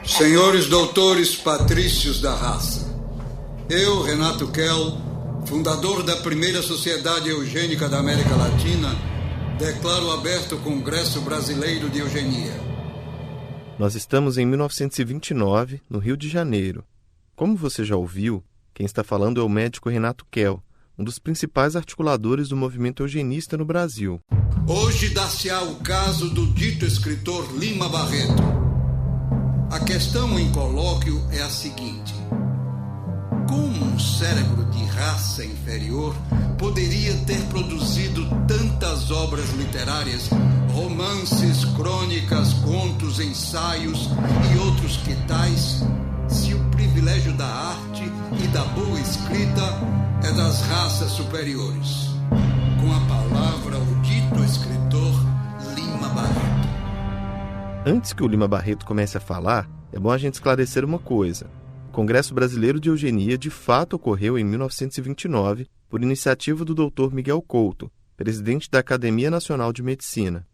Senhores doutores patrícios da raça, eu, Renato Kell, fundador da primeira sociedade eugênica da América Latina, declaro aberto o Congresso Brasileiro de Eugenia. Nós estamos em 1929, no Rio de Janeiro. Como você já ouviu, quem está falando é o médico Renato Kell, um dos principais articuladores do movimento eugenista no Brasil. Hoje dá-se-á o caso do dito escritor Lima Barreto. A questão em colóquio é a seguinte: como um cérebro de raça inferior poderia ter produzido tantas obras literárias, romances, crônicas, contos, ensaios e outros que tais, se o privilégio da arte e da boa escrita é das raças superiores? Com a palavra, o dito escritor Lima Barreto. Antes que o Lima Barreto comece a falar, é bom a gente esclarecer uma coisa. O Congresso Brasileiro de Eugenia de fato ocorreu em 1929 por iniciativa do Dr. Miguel Couto, presidente da Academia Nacional de Medicina.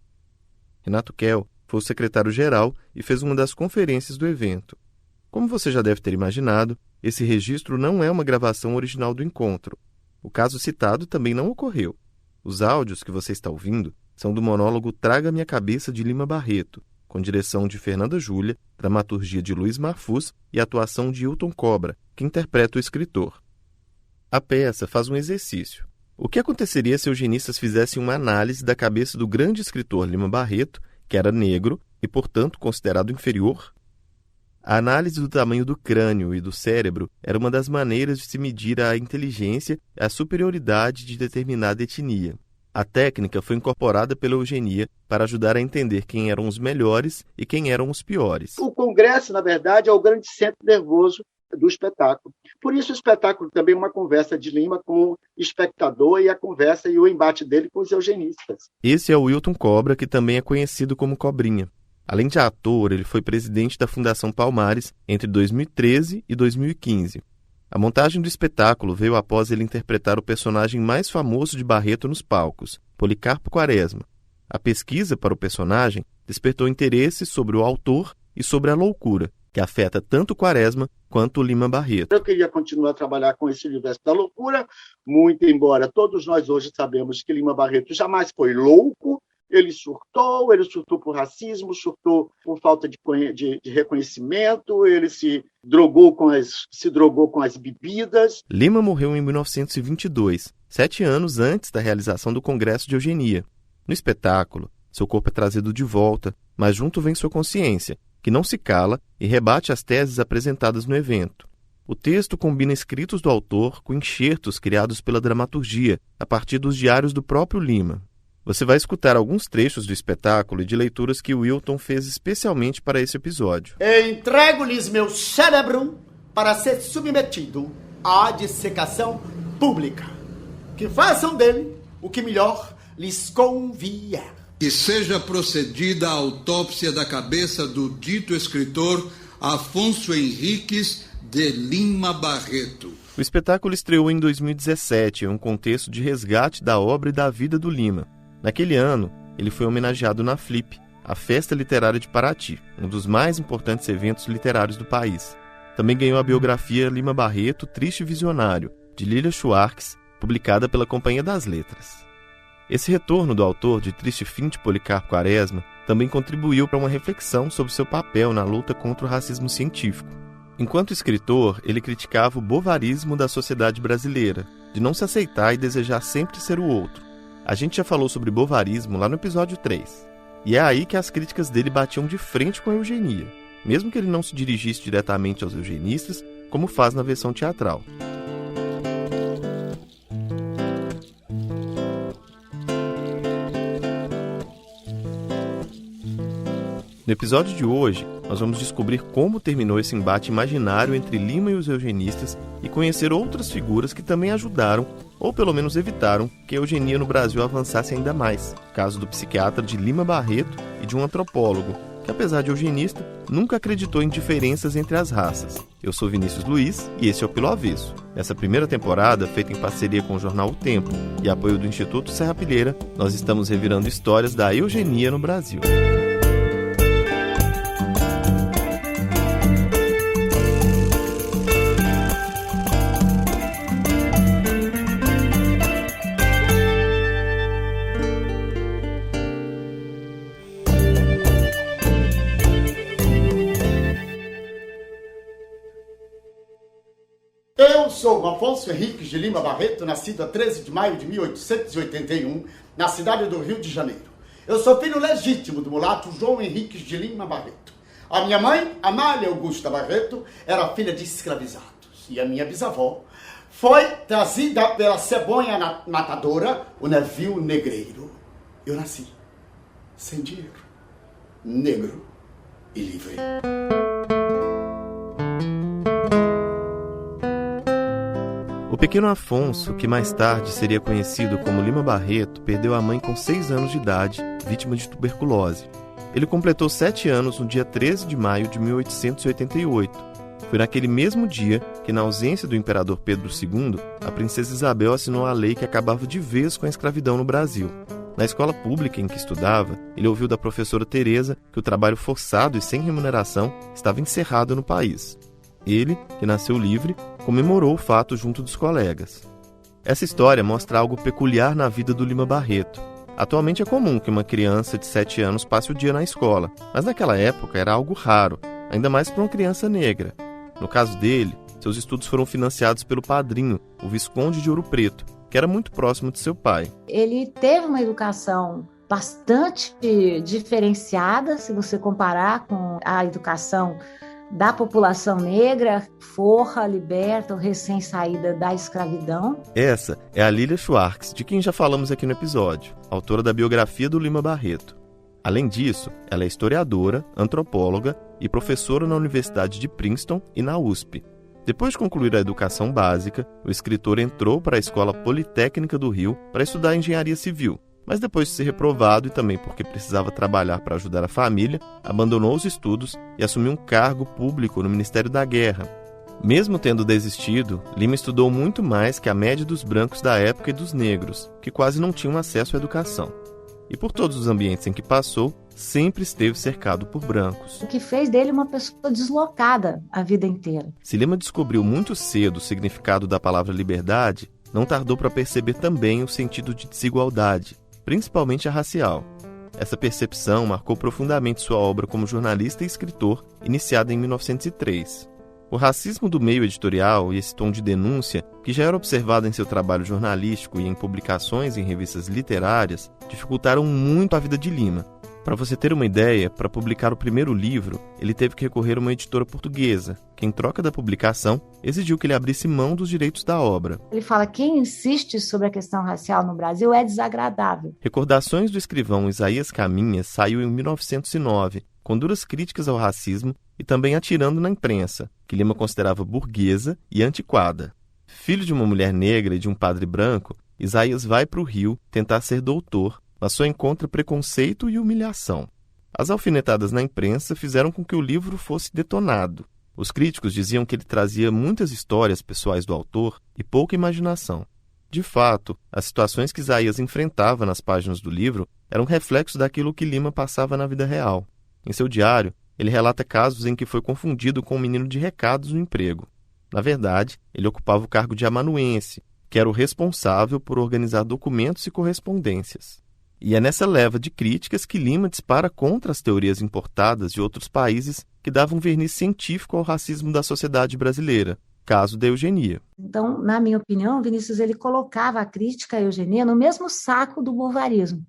Renato Kell foi o secretário-geral e fez uma das conferências do evento. Como você já deve ter imaginado, esse registro não é uma gravação original do encontro. O caso citado também não ocorreu. Os áudios que você está ouvindo são do monólogo Traga Minha Cabeça de Lima Barreto, com direção de Fernanda Júlia, dramaturgia de Luiz Marfus e atuação de Hilton Cobra, que interpreta o escritor. A peça faz um exercício. O que aconteceria se eugenistas fizessem uma análise da cabeça do grande escritor Lima Barreto, que era negro e, portanto, considerado inferior? A análise do tamanho do crânio e do cérebro era uma das maneiras de se medir a inteligência e a superioridade de determinada etnia. A técnica foi incorporada pela eugenia para ajudar a entender quem eram os melhores e quem eram os piores. O Congresso, na verdade, é o grande centro nervoso do espetáculo. Por isso, o espetáculo também é uma conversa de Lima com o espectador e a conversa e o embate dele com os eugenistas. Esse é o Hilton Cobra, que também é conhecido como Cobrinha. Além de ator, ele foi presidente da Fundação Palmares entre 2013 e 2015. A montagem do espetáculo veio após ele interpretar o personagem mais famoso de Barreto nos palcos, Policarpo Quaresma. A pesquisa para o personagem despertou interesse sobre o autor e sobre a loucura, que afeta tanto Quaresma quanto Lima Barreto. Eu queria continuar a trabalhar com esse universo da loucura, muito embora todos nós hoje sabemos que Lima Barreto jamais foi louco. Ele surtou por racismo, surtou por falta de reconhecimento, ele se drogou com as bebidas. Lima morreu em 1922, 7 anos antes da realização do Congresso de Eugenia. No espetáculo, seu corpo é trazido de volta, mas junto vem sua consciência, que não se cala e rebate as teses apresentadas no evento. O texto combina escritos do autor com enxertos criados pela dramaturgia, a partir dos diários do próprio Lima. Você vai escutar alguns trechos do espetáculo e de leituras que o Wilton fez especialmente para esse episódio. Entrego-lhes meu cérebro para ser submetido à dissecação pública. Que façam dele o que melhor lhes convier. Que seja procedida a autópsia da cabeça do dito escritor Afonso Henriques de Lima Barreto. O espetáculo estreou em 2017 em um contexto de resgate da obra e da vida do Lima. Naquele ano, ele foi homenageado na Flip, a Festa Literária de Paraty, um dos mais importantes eventos literários do país. Também ganhou a biografia Lima Barreto, Triste e Visionário, de Lília Schwartz, publicada pela Companhia das Letras. Esse retorno do autor de Triste Fim de Policarpo Quaresma também contribuiu para uma reflexão sobre seu papel na luta contra o racismo científico. Enquanto escritor, ele criticava o bovarismo da sociedade brasileira, de não se aceitar e desejar sempre ser o outro. A gente já falou sobre bovarismo lá no episódio 3. E é aí que as críticas dele batiam de frente com a eugenia, mesmo que ele não se dirigisse diretamente aos eugenistas, como faz na versão teatral. No episódio de hoje, nós vamos descobrir como terminou esse embate imaginário entre Lima e os eugenistas e conhecer outras figuras que também ajudaram, ou pelo menos evitaram, que a eugenia no Brasil avançasse ainda mais. O caso do psiquiatra de Lima Barreto e de um antropólogo, que apesar de eugenista, nunca acreditou em diferenças entre as raças. Eu sou Vinícius Luiz e esse é o Pelo Avesso. Nessa primeira temporada, feita em parceria com o jornal O Tempo e apoio do Instituto Serrapilheira, nós estamos revirando histórias da eugenia no Brasil. sou Afonso Henriques de Lima Barreto, nascido a 13 de maio de 1881, na cidade do Rio de Janeiro. Eu sou filho legítimo do mulato João Henriques de Lima Barreto. A minha mãe, Amália Augusta Barreto, era filha de escravizados. E a minha bisavó foi trazida pela cegonha matadora, o navio negreiro. Eu nasci sem dinheiro, negro e livre. O pequeno Afonso, que mais tarde seria conhecido como Lima Barreto, perdeu a mãe com 6 anos de idade, vítima de tuberculose. Ele completou 7 anos no dia 13 de maio de 1888. Foi naquele mesmo dia que, na ausência do imperador Pedro II, a princesa Isabel assinou a lei que acabava de vez com a escravidão no Brasil. Na escola pública em que estudava, ele ouviu da professora Teresa que o trabalho forçado e sem remuneração estava encerrado no país. Ele, que nasceu livre, comemorou o fato junto dos colegas. Essa história mostra algo peculiar na vida do Lima Barreto. Atualmente é comum que uma criança de 7 anos passe o dia na escola, mas naquela época era algo raro, ainda mais para uma criança negra. No caso dele, seus estudos foram financiados pelo padrinho, o Visconde de Ouro Preto, que era muito próximo de seu pai. Ele teve uma educação bastante diferenciada, se você comparar com a educação da população negra, forra, liberta ou recém-saída da escravidão. Essa é a Lília Schwartz, de quem já falamos aqui no episódio, autora da biografia do Lima Barreto. Além disso, ela é historiadora, antropóloga e professora na Universidade de Princeton e na USP. Depois de concluir a educação básica, o escritor entrou para a Escola Politécnica do Rio para estudar engenharia civil, mas depois de ser reprovado e também porque precisava trabalhar para ajudar a família, abandonou os estudos e assumiu um cargo público no Ministério da Guerra. Mesmo tendo desistido, Lima estudou muito mais que a média dos brancos da época e dos negros, que quase não tinham acesso à educação. E por todos os ambientes em que passou, sempre esteve cercado por brancos. O que fez dele uma pessoa deslocada a vida inteira. Se Lima descobriu muito cedo o significado da palavra liberdade, não tardou para perceber também o sentido de desigualdade, principalmente a racial. Essa percepção marcou profundamente sua obra como jornalista e escritor, iniciada em 1903. O racismo do meio editorial e esse tom de denúncia, que já era observado em seu trabalho jornalístico e em publicações em revistas literárias, dificultaram muito a vida de Lima. Para você ter uma ideia, para publicar o primeiro livro, ele teve que recorrer a uma editora portuguesa, que, em troca da publicação, exigiu que ele abrisse mão dos direitos da obra. Ele fala que quem insiste sobre a questão racial no Brasil é desagradável. Recordações do escrivão Isaías Caminhas saiu em 1909, com duras críticas ao racismo e também atirando na imprensa, que Lima considerava burguesa e antiquada. Filho de uma mulher negra e de um padre branco, Isaías vai para o Rio tentar ser doutor, mas só encontra preconceito e humilhação. As alfinetadas na imprensa fizeram com que o livro fosse detonado. Os críticos diziam que ele trazia muitas histórias pessoais do autor e pouca imaginação. De fato, as situações que Isaías enfrentava nas páginas do livro eram reflexos daquilo que Lima passava na vida real. Em seu diário, ele relata casos em que foi confundido com um menino de recados no emprego. Na verdade, ele ocupava o cargo de amanuense, que era o responsável por organizar documentos e correspondências. E é nessa leva de críticas que Lima dispara contra as teorias importadas de outros países que davam verniz científico ao racismo da sociedade brasileira, caso da eugenia. Então, na minha opinião, Vinícius, ele colocava a crítica à eugenia no mesmo saco do bovarismo,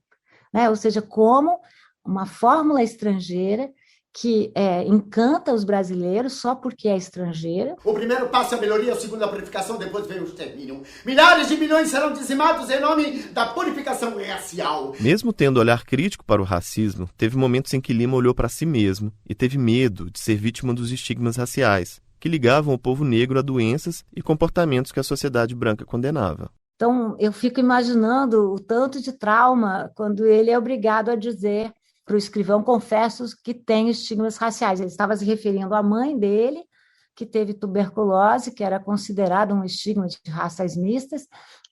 né? Ou seja, como uma fórmula estrangeira que encanta os brasileiros só porque é estrangeira. O primeiro passo é a melhoria, o segundo a purificação, depois vem o extermínio. Milhares de milhões serão dizimados em nome da purificação racial. Mesmo tendo olhar crítico para o racismo, teve momentos em que Lima olhou para si mesmo e teve medo de ser vítima dos estigmas raciais, que ligavam o povo negro a doenças e comportamentos que a sociedade branca condenava. Então, eu fico imaginando o tanto de trauma quando ele é obrigado a dizer para o escrivão, confesso que tem estigmas raciais. Ele estava se referindo à mãe dele, que teve tuberculose, que era considerado um estigma de raças mistas,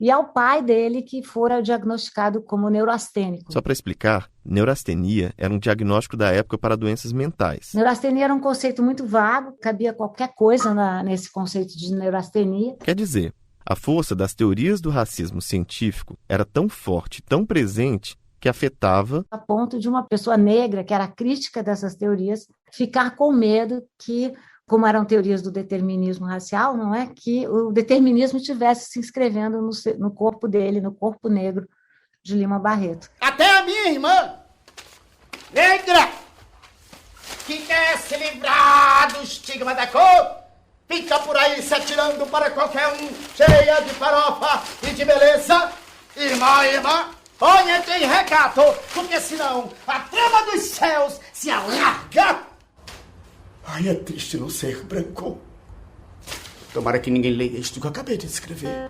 e ao pai dele, que fora diagnosticado como neurastênico. Só para explicar, neurastenia era um diagnóstico da época para doenças mentais. Neurastenia era um conceito muito vago, cabia qualquer coisa nesse conceito de neurastenia. Quer dizer, a força das teorias do racismo científico era tão forte, tão presente, que afetava... A ponto de uma pessoa negra, que era crítica dessas teorias, ficar com medo que como eram teorias do determinismo racial, não é que o determinismo estivesse se inscrevendo no corpo dele, no corpo negro de Lima Barreto. Até a minha irmã, negra, que quer se livrar do estigma da cor, fica por aí se atirando para qualquer um, cheia de farofa e de beleza. Irmã, olha, tem recato, porque senão a trama dos céus se alarga. Ai, é triste não ser branco. Tomara que ninguém leia isto que eu acabei de escrever.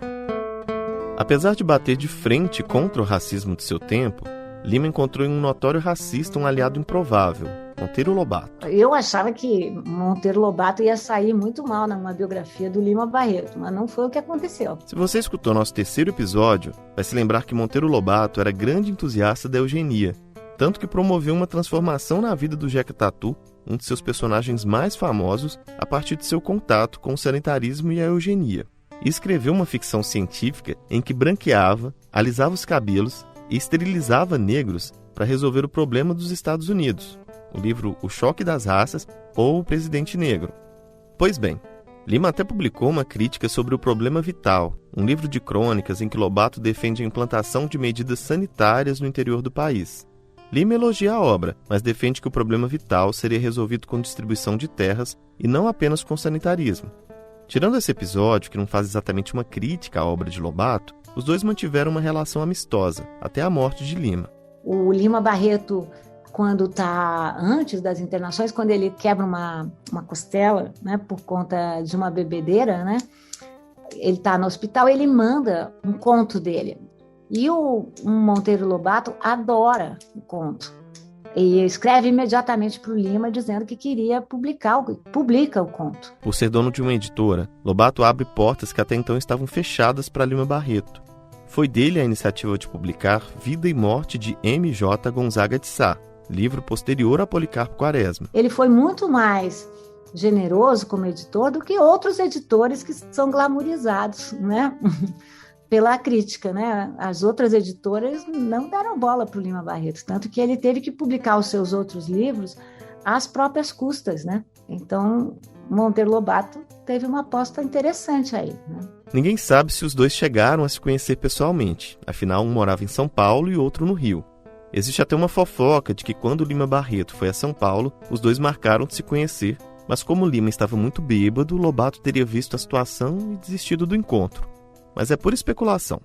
Apesar de bater de frente contra o racismo de seu tempo, Lima encontrou em um notório racista um aliado improvável, Monteiro Lobato. Eu achava que Monteiro Lobato ia sair muito mal numa biografia do Lima Barreto, mas não foi o que aconteceu. Se você escutou nosso terceiro episódio, vai se lembrar que Monteiro Lobato era grande entusiasta da eugenia, tanto que promoveu uma transformação na vida do Jeca Tatu, um de seus personagens mais famosos, a partir de seu contato com o sanitarismo e a eugenia. E escreveu uma ficção científica em que branqueava, alisava os cabelos e esterilizava negros para resolver o problema dos Estados Unidos, o livro O Choque das Raças ou O Presidente Negro. Pois bem, Lima até publicou uma crítica sobre o Problema Vital, um livro de crônicas em que Lobato defende a implantação de medidas sanitárias no interior do país. Lima elogia a obra, mas defende que o problema vital seria resolvido com distribuição de terras e não apenas com sanitarismo. Tirando esse episódio, que não faz exatamente uma crítica à obra de Lobato, os dois mantiveram uma relação amistosa, até a morte de Lima. O Lima Barreto, quando está antes das internações, quando ele quebra uma costela, né, por conta de uma bebedeira, né, ele está no hospital, ele manda um conto dele. E o Monteiro Lobato adora o conto. E escreve imediatamente para o Lima dizendo que queria publica o conto. Por ser dono de uma editora, Lobato abre portas que até então estavam fechadas para Lima Barreto. Foi dele a iniciativa de publicar Vida e Morte de M.J. Gonzaga de Sá, livro posterior a Policarpo Quaresma. Ele foi muito mais generoso como editor do que outros editores que são glamourizados, né? Pela crítica, né? As outras editoras não deram bola para o Lima Barreto, tanto que ele teve que publicar os seus outros livros às próprias custas, né? Então, Monteiro Lobato teve uma aposta interessante aí, né? Ninguém sabe se os dois chegaram a se conhecer pessoalmente, afinal um morava em São Paulo e outro no Rio. Existe até uma fofoca de que quando Lima Barreto foi a São Paulo, os dois marcaram de se conhecer, mas como Lima estava muito bêbado, Lobato teria visto a situação e desistido do encontro. Mas é pura especulação.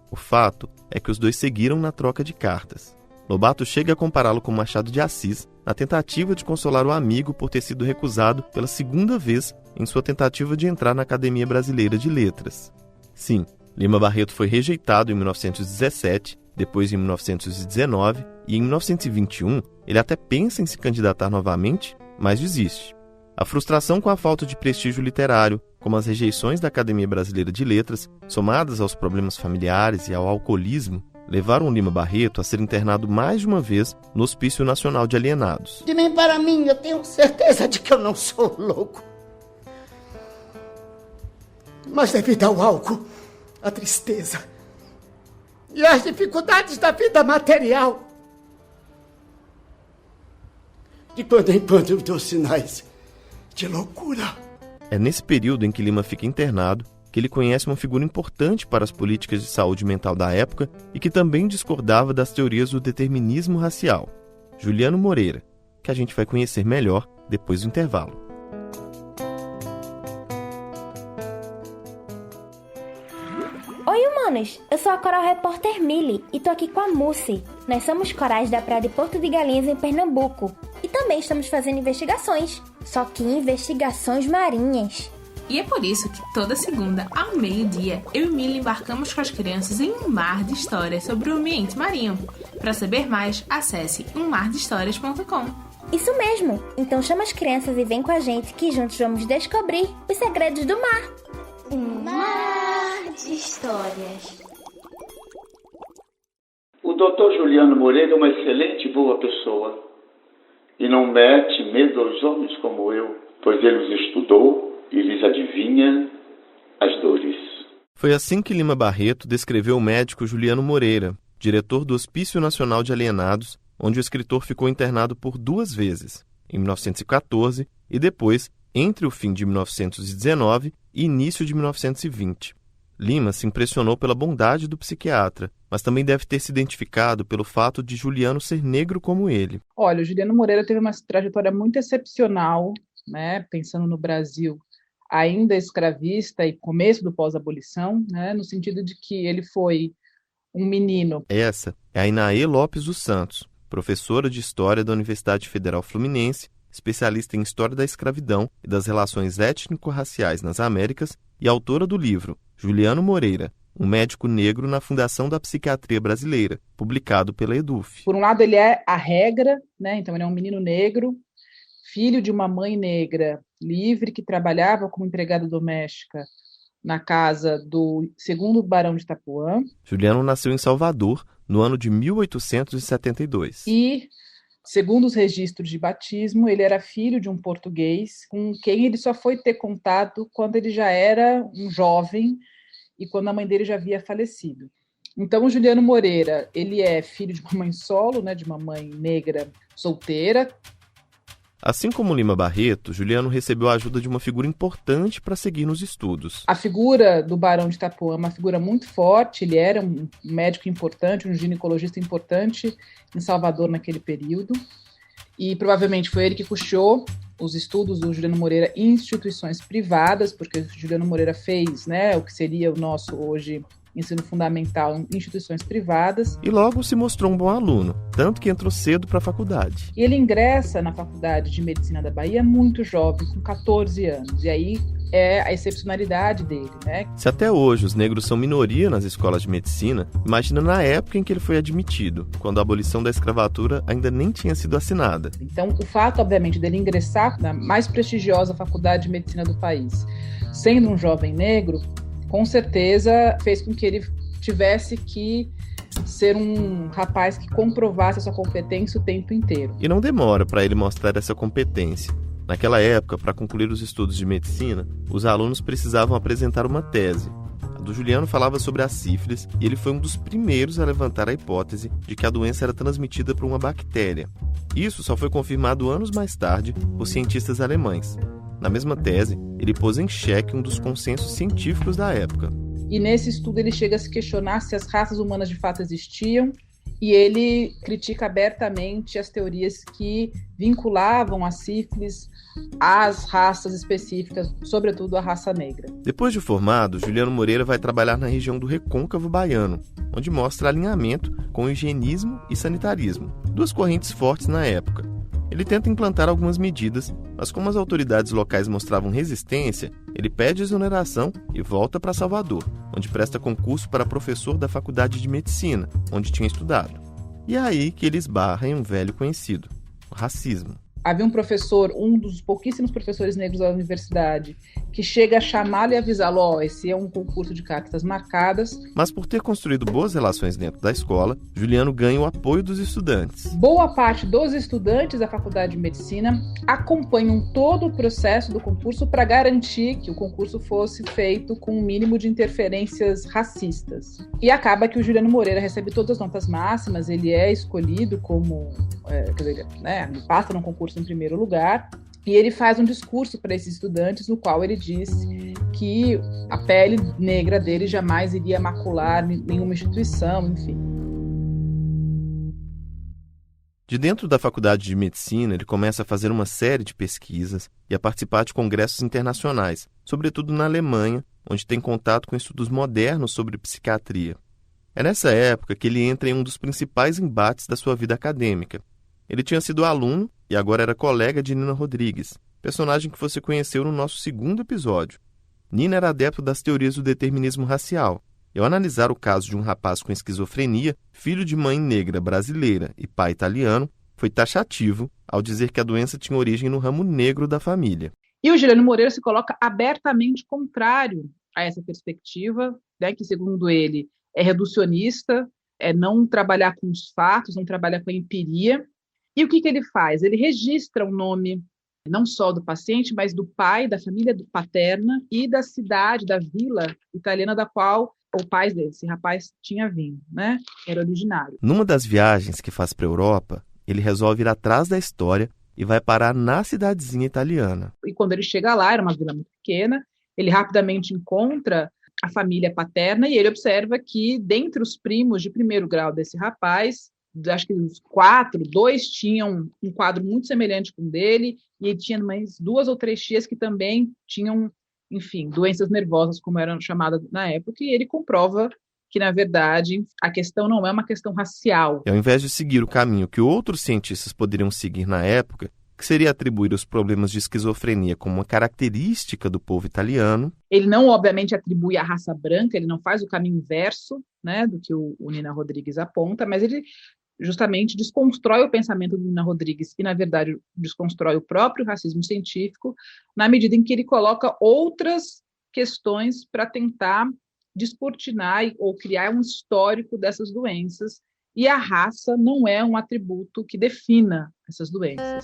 O fato é que os dois seguiram na troca de cartas. Lobato chega a compará-lo com Machado de Assis na tentativa de consolar o amigo por ter sido recusado pela segunda vez em sua tentativa de entrar na Academia Brasileira de Letras. Sim, Lima Barreto foi rejeitado em 1917, depois em 1919 e em 1921 ele até pensa em se candidatar novamente, mas desiste. A frustração com a falta de prestígio literário, como as rejeições da Academia Brasileira de Letras, somadas aos problemas familiares e ao alcoolismo, levaram Lima Barreto a ser internado mais de uma vez no Hospício Nacional de Alienados. De mim para mim, eu tenho certeza de que eu não sou louco. Mas devido ao álcool, a tristeza e as dificuldades da vida material, de quando em quando eu dou sinais de loucura. É nesse período em que Lima fica internado que ele conhece uma figura importante para as políticas de saúde mental da época e que também discordava das teorias do determinismo racial, Juliano Moreira, que a gente vai conhecer melhor depois do intervalo. Oi, humanos! Eu sou a Coral Repórter Mili e tô aqui com a Mussi. Nós somos corais da Praia de Porto de Galinhas, em Pernambuco. E também estamos fazendo investigações, só que investigações marinhas. E é por isso que toda segunda, ao meio-dia, eu e Mili embarcamos com as crianças em um mar de histórias sobre o ambiente marinho. Para saber mais, acesse ummardhistorias.com. Isso mesmo! Então chama as crianças e vem com a gente que juntos vamos descobrir os segredos do mar. Um mar de histórias. O Dr. Juliano Moreira é uma excelente e boa pessoa. E não mete medo aos homens como eu, pois ele os estudou e lhes adivinha as dores. Foi assim que Lima Barreto descreveu o médico Juliano Moreira, diretor do Hospício Nacional de Alienados, onde o escritor ficou internado por 2 vezes, em 1914 e depois entre o fim de 1919 e início de 1920. Lima se impressionou pela bondade do psiquiatra, mas também deve ter se identificado pelo fato de Juliano ser negro como ele. Olha, o Juliano Moreira teve uma trajetória muito excepcional, né? Pensando no Brasil ainda escravista e começo do pós-abolição, né? No sentido de que ele foi um menino. Essa é a Inaê Lopes dos Santos, professora de História da Universidade Federal Fluminense, especialista em História da Escravidão e das Relações Étnico-Raciais nas Américas e autora do livro Juliano Moreira, um médico negro na Fundação da Psiquiatria Brasileira, publicado pela EDUF. Por um lado, ele é a regra, né? Então ele é um menino negro, filho de uma mãe negra livre que trabalhava como empregada doméstica na casa do segundo Barão de Itapuã. Juliano nasceu em Salvador no ano de 1872. E, segundo os registros de batismo, ele era filho de um português com quem ele só foi ter contato quando ele já era um jovem e quando a mãe dele já havia falecido. Então, o Juliano Moreira, ele é filho de uma mãe solo, né, de uma mãe negra solteira. Assim como Lima Barreto, Juliano recebeu a ajuda de uma figura importante para seguir nos estudos. A figura do Barão de Itapuã é uma figura muito forte, ele era um médico importante, um ginecologista importante em Salvador naquele período, e provavelmente foi ele que custeou os estudos do Juliano Moreira em instituições privadas, porque o Juliano Moreira fez, né, o que seria o nosso hoje ensino fundamental em instituições privadas. E logo se mostrou um bom aluno, tanto que entrou cedo para a faculdade. E ele ingressa na Faculdade de Medicina da Bahia muito jovem, com 14 anos, e aí é a excepcionalidade dele, né? Se até hoje os negros são minoria nas escolas de medicina, imagina na época em que ele foi admitido, quando a abolição da escravatura ainda nem tinha sido assinada. Então, o fato, obviamente, dele ingressar na mais prestigiosa faculdade de medicina do país, sendo um jovem negro, com certeza fez com que ele tivesse que ser um rapaz que comprovasse a sua competência o tempo inteiro. E não demora para ele mostrar essa competência. Naquela época, para concluir os estudos de medicina, os alunos precisavam apresentar uma tese. A do Juliano falava sobre a sífilis e ele foi um dos primeiros a levantar a hipótese de que a doença era transmitida por uma bactéria. Isso só foi confirmado anos mais tarde por cientistas alemães. Na mesma tese, ele pôs em xeque um dos consensos científicos da época. E nesse estudo ele chega a se questionar se as raças humanas de fato existiam, e ele critica abertamente as teorias que vinculavam a sífilis às raças específicas, sobretudo a raça negra. Depois de formado, Juliano Moreira vai trabalhar na região do Recôncavo Baiano, onde mostra alinhamento com o higienismo e sanitarismo, duas correntes fortes na época. Ele tenta implantar algumas medidas, mas como as autoridades locais mostravam resistência, ele pede exoneração e volta para Salvador, onde presta concurso para professor da Faculdade de Medicina, onde tinha estudado. E é aí que ele esbarra em um velho conhecido, o racismo. Havia um professor, um dos pouquíssimos professores negros da universidade, que chega a chamá-lo e avisá-lo, ó, esse é um concurso de cartas marcadas. Mas por ter construído boas relações dentro da escola, Juliano ganha o apoio dos estudantes. Boa parte dos estudantes da Faculdade de Medicina acompanham todo o processo do concurso para garantir que o concurso fosse feito com um mínimo de interferências racistas. E acaba que o Juliano Moreira recebe todas as notas máximas, ele é escolhido como, passa no concurso em primeiro lugar, e ele faz um discurso para esses estudantes no qual ele diz que a pele negra dele jamais iria macular nenhuma instituição, enfim. De dentro da Faculdade de Medicina, ele começa a fazer uma série de pesquisas e a participar de congressos internacionais, sobretudo na Alemanha, onde tem contato com estudos modernos sobre psiquiatria. É nessa época que ele entra em um dos principais embates da sua vida acadêmica. Ele tinha sido aluno e agora era colega de Nina Rodrigues, personagem que você conheceu no nosso segundo episódio. Nina era adepto das teorias do determinismo racial. E ao analisar o caso de um rapaz com esquizofrenia, filho de mãe negra brasileira e pai italiano, foi taxativo ao dizer que a doença tinha origem no ramo negro da família. E o Juliano Moreira se coloca abertamente contrário a essa perspectiva, né, que, segundo ele, é reducionista, é não trabalhar com os fatos, não trabalhar com a empiria. E o que ele faz? Ele registra o nome não só do paciente, mas do pai, da família paterna e da cidade, da vila italiana da qual o pai desse rapaz tinha vindo, né? Era originário. Numa das viagens que faz para a Europa, ele resolve ir atrás da história e vai parar na cidadezinha italiana. E quando ele chega lá, era uma vila muito pequena, ele rapidamente encontra a família paterna e ele observa que, dentre os primos de primeiro grau desse rapaz, acho que os 4, 2 tinham um quadro muito semelhante com o dele, e ele tinha mais 2 ou 3 tias que também tinham, enfim, doenças nervosas, como eram chamadas na época, e ele comprova que, na verdade, a questão não é uma questão racial. E ao invés de seguir o caminho que outros cientistas poderiam seguir na época, que seria atribuir os problemas de esquizofrenia como uma característica do povo italiano. Ele não, obviamente, atribui à raça branca, ele não faz o caminho inverso, né, do que o Nina Rodrigues aponta, mas ele justamente desconstrói o pensamento do Nina Rodrigues e, na verdade, desconstrói o próprio racismo científico, na medida em que ele coloca outras questões para tentar descortinar ou criar um histórico dessas doenças, e a raça não é um atributo que defina essas doenças.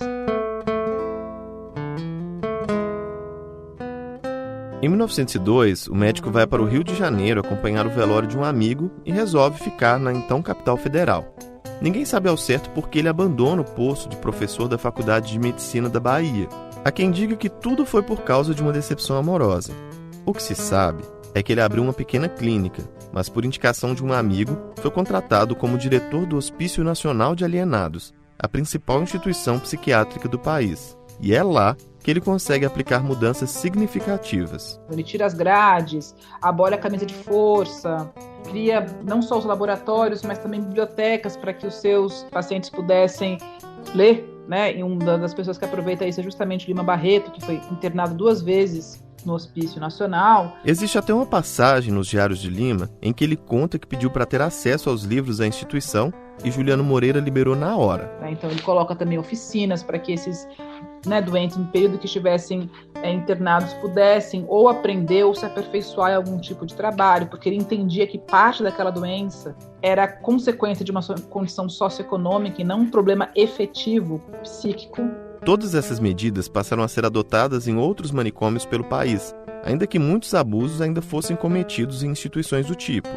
Em 1902, o médico vai para o Rio de Janeiro acompanhar o velório de um amigo e resolve ficar na então capital federal. Ninguém sabe ao certo por que ele abandona o posto de professor da Faculdade de Medicina da Bahia. Há quem diga que tudo foi por causa de uma decepção amorosa. O que se sabe é que ele abriu uma pequena clínica, mas por indicação de um amigo, foi contratado como diretor do Hospício Nacional de Alienados, a principal instituição psiquiátrica do país. E é lá que ele consegue aplicar mudanças significativas. Ele tira as grades, abole a camisa de força, cria não só os laboratórios, mas também bibliotecas para que os seus pacientes pudessem ler, né? E uma das pessoas que aproveita isso é justamente Lima Barreto, que foi internado 2 vezes no Hospício Nacional. Existe até uma passagem nos Diários de Lima em que ele conta que pediu para ter acesso aos livros da instituição e Juliano Moreira liberou na hora. Então ele coloca também oficinas para que esses doentes, no período que estivessem internados, pudessem ou aprender ou se aperfeiçoar em algum tipo de trabalho, porque ele entendia que parte daquela doença era consequência de uma condição socioeconômica e não um problema efetivo psíquico. Todas essas medidas passaram a ser adotadas em outros manicômios pelo país, ainda que muitos abusos ainda fossem cometidos em instituições do tipo.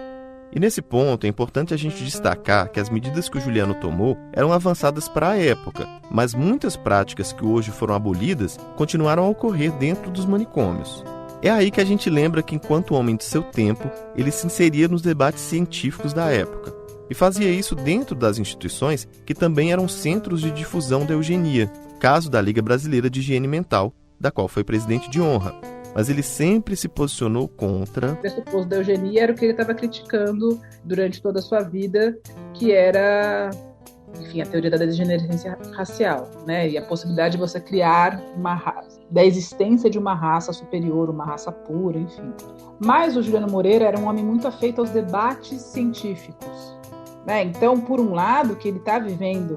E nesse ponto é importante a gente destacar que as medidas que o Juliano tomou eram avançadas para a época, mas muitas práticas que hoje foram abolidas continuaram a ocorrer dentro dos manicômios. É aí que a gente lembra que, enquanto homem de seu tempo, ele se inseria nos debates científicos da época, e fazia isso dentro das instituições que também eram centros de difusão da eugenia, caso da Liga Brasileira de Higiene Mental, da qual foi presidente de honra. Mas ele sempre se posicionou contra... O pressuposto da eugenia era o que ele estava criticando durante toda a sua vida, que era, enfim, a teoria da degenerescência racial, né? E a possibilidade de você criar uma raça, da existência de uma raça superior, uma raça pura, enfim. Mas o Juliano Moreira era um homem muito afeito aos debates científicos, né? Então, por um lado, o que ele está vivendo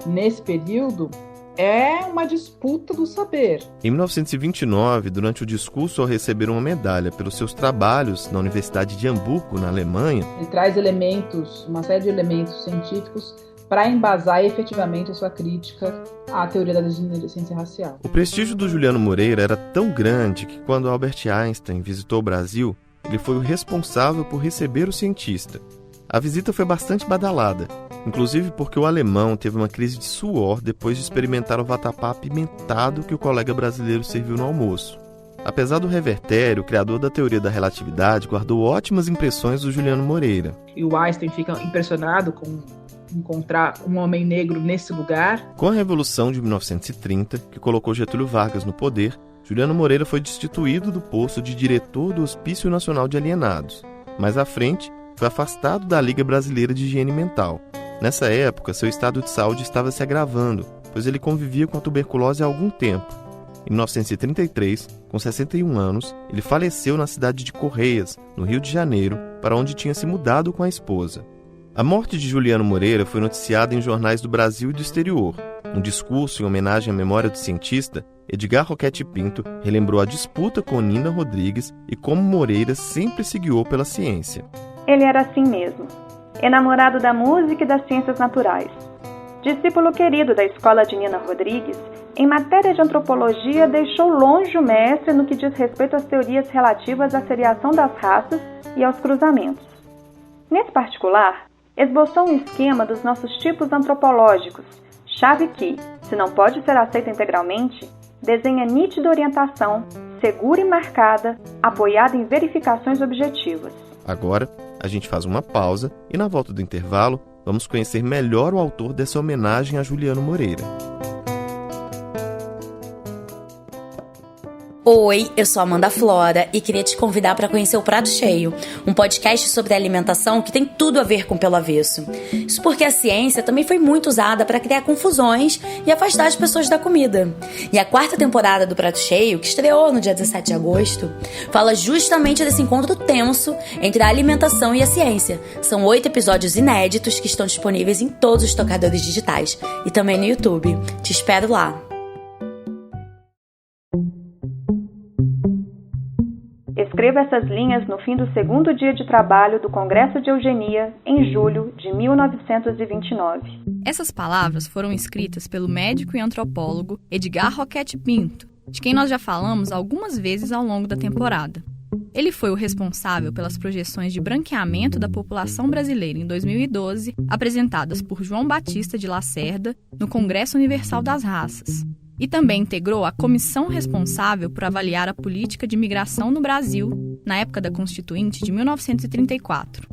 nesse período é uma disputa do saber. Em 1929, durante o discurso ao receber uma medalha pelos seus trabalhos na Universidade de Hamburgo, na Alemanha, ele traz uma série de elementos científicos para embasar efetivamente a sua crítica à teoria da degenerescência racial. O prestígio do Juliano Moreira era tão grande que, quando Albert Einstein visitou o Brasil, ele foi o responsável por receber o cientista. A visita foi bastante badalada, inclusive porque o alemão teve uma crise de suor depois de experimentar o vatapá apimentado que o colega brasileiro serviu no almoço. Apesar do revertério, o criador da teoria da relatividade guardou ótimas impressões do Juliano Moreira. E o Einstein fica impressionado com encontrar um homem negro nesse lugar. Com a Revolução de 1930, que colocou Getúlio Vargas no poder, Juliano Moreira foi destituído do posto de diretor do Hospício Nacional de Alienados. Mais à frente, foi afastado da Liga Brasileira de Higiene Mental. Nessa época, seu estado de saúde estava se agravando, pois ele convivia com a tuberculose há algum tempo. Em 1933, com 61 anos, ele faleceu na cidade de Correias, no Rio de Janeiro, para onde tinha se mudado com a esposa. A morte de Juliano Moreira foi noticiada em jornais do Brasil e do exterior. Um discurso em homenagem à memória do cientista, Edgar Roquette Pinto relembrou a disputa com Nina Rodrigues e como Moreira sempre se guiou pela ciência. Ele era assim mesmo, enamorado da música e das ciências naturais. Discípulo querido da escola de Nina Rodrigues, em matéria de antropologia deixou longe o mestre no que diz respeito às teorias relativas à seriação das raças e aos cruzamentos. Nesse particular, esboçou um esquema dos nossos tipos antropológicos, chave que, Se não pode ser aceita integralmente, desenha nítida orientação, segura e marcada, apoiada em verificações objetivas. Agora, a gente faz uma pausa e, na volta do intervalo, vamos conhecer melhor o autor dessa homenagem a Juliano Moreira. Oi, eu sou Amanda Flora e queria te convidar para conhecer o Prato Cheio, um podcast sobre alimentação que tem tudo a ver com Pelo Avesso. Isso porque a ciência também foi muito usada para criar confusões e afastar as pessoas da comida. E a 4ª temporada do Prato Cheio, que estreou no dia 17 de agosto, fala justamente desse encontro tenso entre a alimentação e a ciência. São 8 episódios inéditos que estão disponíveis em todos os tocadores digitais e também no YouTube. Te espero lá. Escreva essas linhas no fim do 2º dia de trabalho do Congresso de Eugenia, em julho de 1929. Essas palavras foram escritas pelo médico e antropólogo Edgar Roquette Pinto, de quem nós já falamos algumas vezes ao longo da temporada. Ele foi o responsável pelas projeções de branqueamento da população brasileira em 2012, apresentadas por João Batista de Lacerda no Congresso Universal das Raças. E também integrou a comissão responsável por avaliar a política de imigração no Brasil, na época da Constituinte de 1934.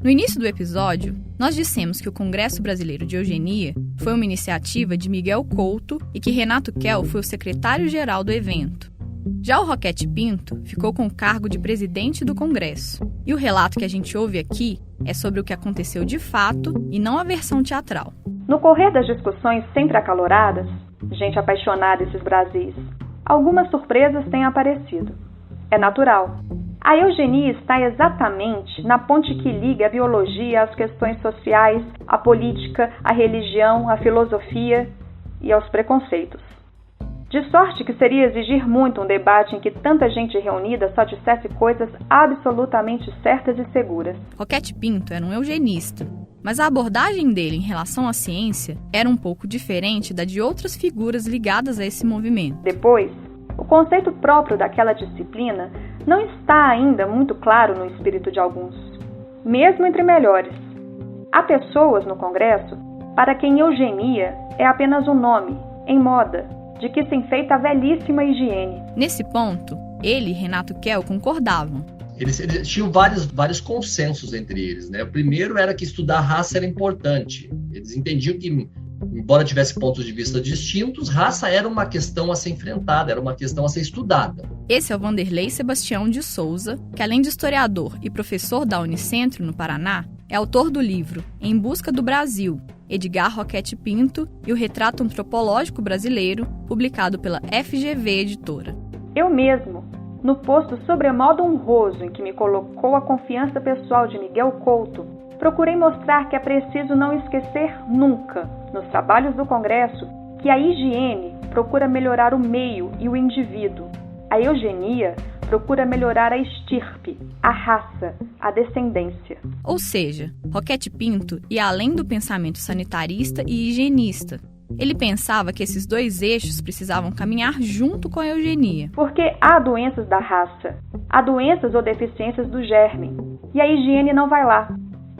No início do episódio, nós dissemos que o Congresso Brasileiro de Eugenia foi uma iniciativa de Miguel Couto e que Renato Kell foi o secretário-geral do evento. Já o Roquette Pinto ficou com o cargo de presidente do Congresso. E o relato que a gente ouve aqui é sobre o que aconteceu de fato e não a versão teatral. No correr das discussões sempre acaloradas, gente apaixonada esses Brasis, algumas surpresas têm aparecido. É natural. A eugenia está exatamente na ponte que liga a biologia às questões sociais, à política, à religião, à filosofia e aos preconceitos. De sorte que seria exigir muito um debate em que tanta gente reunida só dissesse coisas absolutamente certas e seguras. Roquette Pinto era um eugenista, mas a abordagem dele em relação à ciência era um pouco diferente da de outras figuras ligadas a esse movimento. Depois, o conceito próprio daquela disciplina não está ainda muito claro no espírito de alguns, mesmo entre melhores. Há pessoas no Congresso para quem eugenia é apenas um nome, em moda, de que se enfeita a velhíssima higiene. Nesse ponto, ele e Renato Kell concordavam. Eles tinham vários consensos entre eles, né? O primeiro era que estudar raça era importante. Eles entendiam que, embora tivesse pontos de vista distintos, raça era uma questão a ser enfrentada, era uma questão a ser estudada. Esse é o Vanderlei Sebastião de Souza, que além de historiador e professor da Unicentro, no Paraná, é autor do livro Em Busca do Brasil, Edgar Roquette Pinto e o Retrato Antropológico Brasileiro, publicado pela FGV Editora. Eu mesmo, no posto sobremodo honroso em que me colocou a confiança pessoal de Miguel Couto, procurei mostrar que é preciso não esquecer nunca, nos trabalhos do Congresso, que a higiene procura melhorar o meio e o indivíduo. A eugenia procura melhorar a estirpe, a raça, a descendência. Ou seja, Roquette Pinto ia além do pensamento sanitarista e higienista. Ele pensava que esses dois eixos precisavam caminhar junto com a eugenia. Porque há doenças da raça, há doenças ou deficiências do germe, e a higiene não vai lá.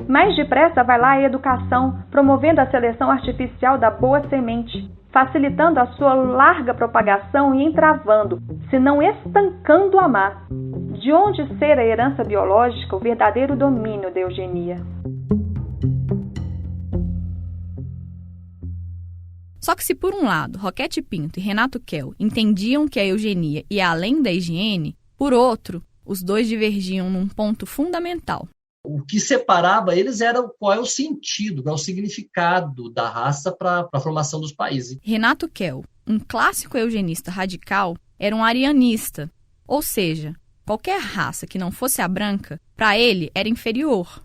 Mais depressa vai lá a educação, promovendo a seleção artificial da boa semente, facilitando a sua larga propagação e entravando, se não estancando a má. De onde ser a herança biológica o verdadeiro domínio da eugenia? Só que se por um lado Roquette Pinto e Renato Kell entendiam que a eugenia ia além da higiene, por outro, os dois divergiam num ponto fundamental. O que separava eles era qual é o sentido, qual é o significado da raça para a formação dos países. Renato Kell, um clássico eugenista radical, era um arianista, ou seja, qualquer raça que não fosse a branca, para ele era inferior.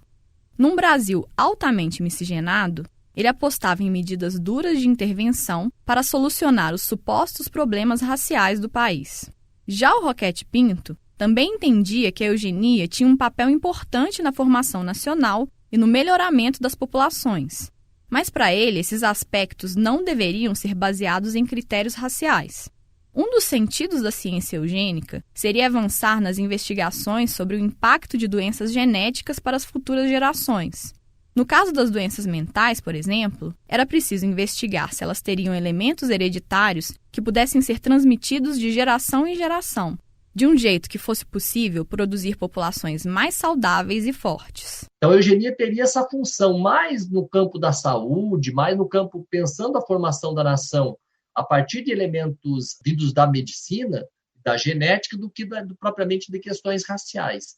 Num Brasil altamente miscigenado, ele apostava em medidas duras de intervenção para solucionar os supostos problemas raciais do país. Já o Roquette Pinto também entendia que a eugenia tinha um papel importante na formação nacional e no melhoramento das populações. Mas para ele, esses aspectos não deveriam ser baseados em critérios raciais. Um dos sentidos da ciência eugênica seria avançar nas investigações sobre o impacto de doenças genéticas para as futuras gerações. No caso das doenças mentais, por exemplo, era preciso investigar se elas teriam elementos hereditários que pudessem ser transmitidos de geração em geração, de um jeito que fosse possível produzir populações mais saudáveis e fortes. Então, a eugenia teria essa função mais no campo da saúde, mais no campo pensando a formação da nação a partir de elementos vindos da medicina, da genética, do que propriamente de questões raciais.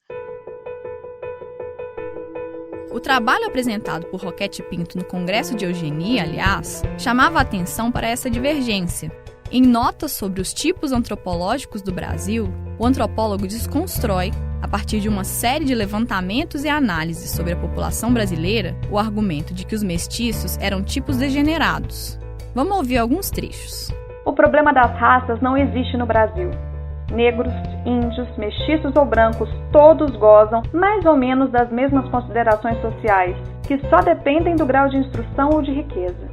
O trabalho apresentado por Roquette Pinto no Congresso de Eugenia, aliás, chamava a atenção para essa divergência. Em notas sobre os tipos antropológicos do Brasil, o antropólogo desconstrói, a partir de uma série de levantamentos e análises sobre a população brasileira, o argumento de que os mestiços eram tipos degenerados. Vamos ouvir alguns trechos. O problema das raças não existe no Brasil. Negros, índios, mestiços ou brancos, todos gozam mais ou menos das mesmas considerações sociais, que só dependem do grau de instrução ou de riqueza.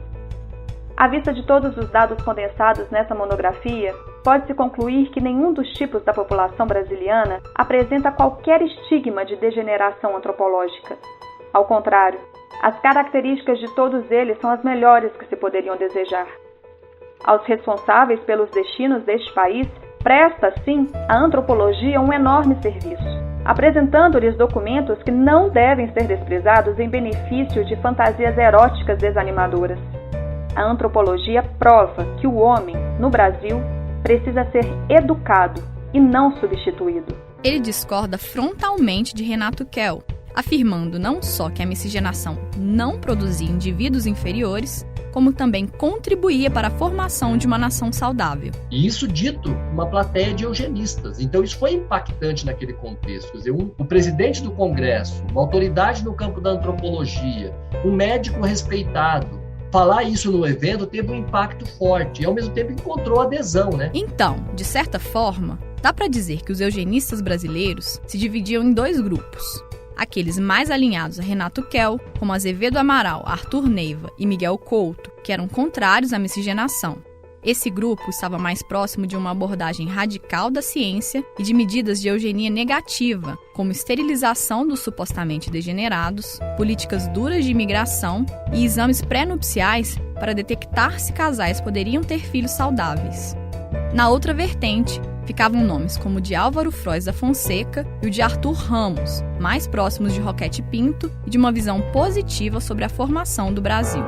À vista de todos os dados condensados nessa monografia, pode-se concluir que nenhum dos tipos da população brasiliana apresenta qualquer estigma de degeneração antropológica. Ao contrário, as características de todos eles são as melhores que se poderiam desejar. Aos responsáveis pelos destinos deste país, presta, sim, a antropologia um enorme serviço, apresentando-lhes documentos que não devem ser desprezados em benefício de fantasias eróticas desanimadoras. A antropologia prova que o homem, no Brasil, precisa ser educado e não substituído. Ele discorda frontalmente de Renato Kell, afirmando não só que a miscigenação não produzia indivíduos inferiores, como também contribuía para a formação de uma nação saudável. E isso dito uma plateia de eugenistas. Então isso foi impactante naquele contexto. Quer dizer, o presidente do Congresso, uma autoridade no campo da antropologia, um médico respeitado, falar isso no evento teve um impacto forte e ao mesmo tempo encontrou adesão, né? Então, de certa forma, dá para dizer que os eugenistas brasileiros se dividiam em dois grupos. Aqueles mais alinhados a Renato Kell, como Azevedo Amaral, Arthur Neiva e Miguel Couto, que eram contrários à miscigenação. Esse grupo estava mais próximo de uma abordagem radical da ciência e de medidas de eugenia negativa, como esterilização dos supostamente degenerados, políticas duras de imigração e exames pré-nupciais para detectar se casais poderiam ter filhos saudáveis. Na outra vertente, ficavam nomes como o de Álvaro Frois da Fonseca e o de Arthur Ramos, mais próximos de Roquette Pinto e de uma visão positiva sobre a formação do Brasil.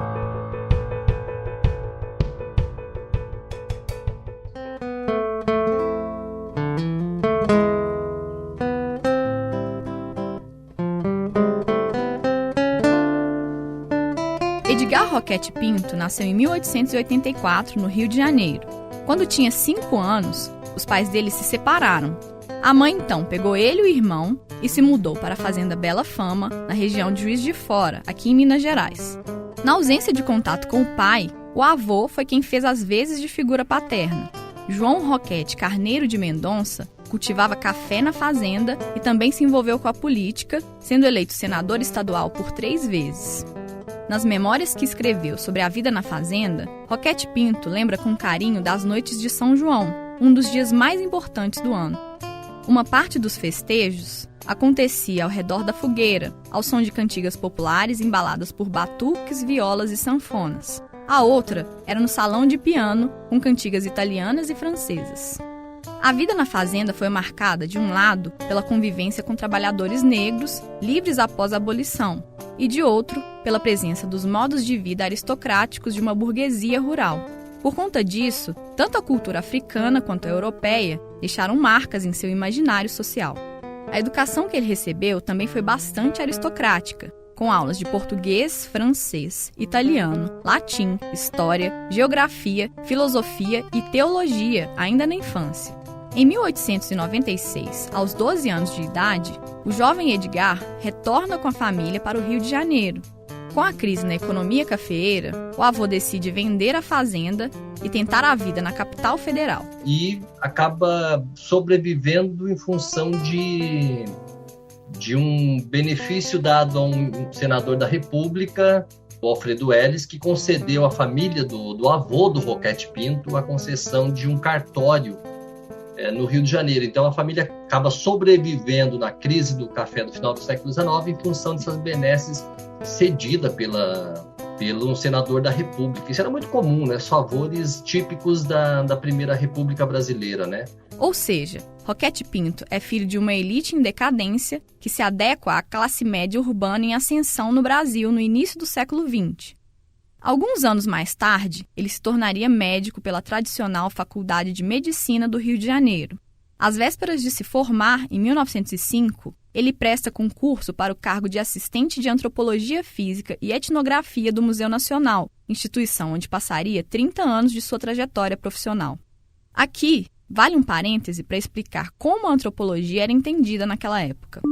Edgar Roquette Pinto nasceu em 1884, no Rio de Janeiro. Quando tinha 5 anos, os pais dele se separaram. A mãe, então, pegou ele e o irmão e se mudou para a fazenda Bela Fama, na região de Juiz de Fora, aqui em Minas Gerais. Na ausência de contato com o pai, o avô foi quem fez as vezes de figura paterna. João Roquette Carneiro de Mendonça cultivava café na fazenda e também se envolveu com a política, sendo eleito senador estadual por 3 vezes. Nas memórias que escreveu sobre a vida na fazenda, Roquette Pinto lembra com carinho das noites de São João, um dos dias mais importantes do ano. Uma parte dos festejos acontecia ao redor da fogueira, ao som de cantigas populares embaladas por batuques, violas e sanfonas. A outra era no salão de piano, com cantigas italianas e francesas. A vida na fazenda foi marcada, de um lado, pela convivência com trabalhadores negros, livres após a abolição, e de outro, pela presença dos modos de vida aristocráticos de uma burguesia rural. Por conta disso, tanto a cultura africana quanto a europeia deixaram marcas em seu imaginário social. A educação que ele recebeu também foi bastante aristocrática, com aulas de português, francês, italiano, latim, história, geografia, filosofia e teologia, ainda na infância. Em 1896, aos 12 anos de idade, o jovem Edgar retorna com a família para o Rio de Janeiro. Com a crise na economia cafeeira, o avô decide vender a fazenda e tentar a vida na capital federal. E acaba sobrevivendo em função de um benefício dado a um senador da República, o Alfredo Ellis, que concedeu à família do avô do Roquette Pinto a concessão de um cartório no Rio de Janeiro. Então, a família acaba sobrevivendo na crise do café do final do século XIX em função dessas benesses cedidas pelo senador da República. Isso era muito comum, né? Os favores típicos da Primeira República Brasileira, né? Ou seja, Roquete Pinto é filho de uma elite em decadência que se adequa à classe média urbana em ascensão no Brasil no início do século XX. Alguns anos mais tarde, ele se tornaria médico pela tradicional Faculdade de Medicina do Rio de Janeiro. Às vésperas de se formar, em 1905, ele presta concurso para o cargo de assistente de Antropologia Física e Etnografia do Museu Nacional, instituição onde passaria 30 anos de sua trajetória profissional. Aqui, vale um parêntese para explicar como a antropologia era entendida naquela época.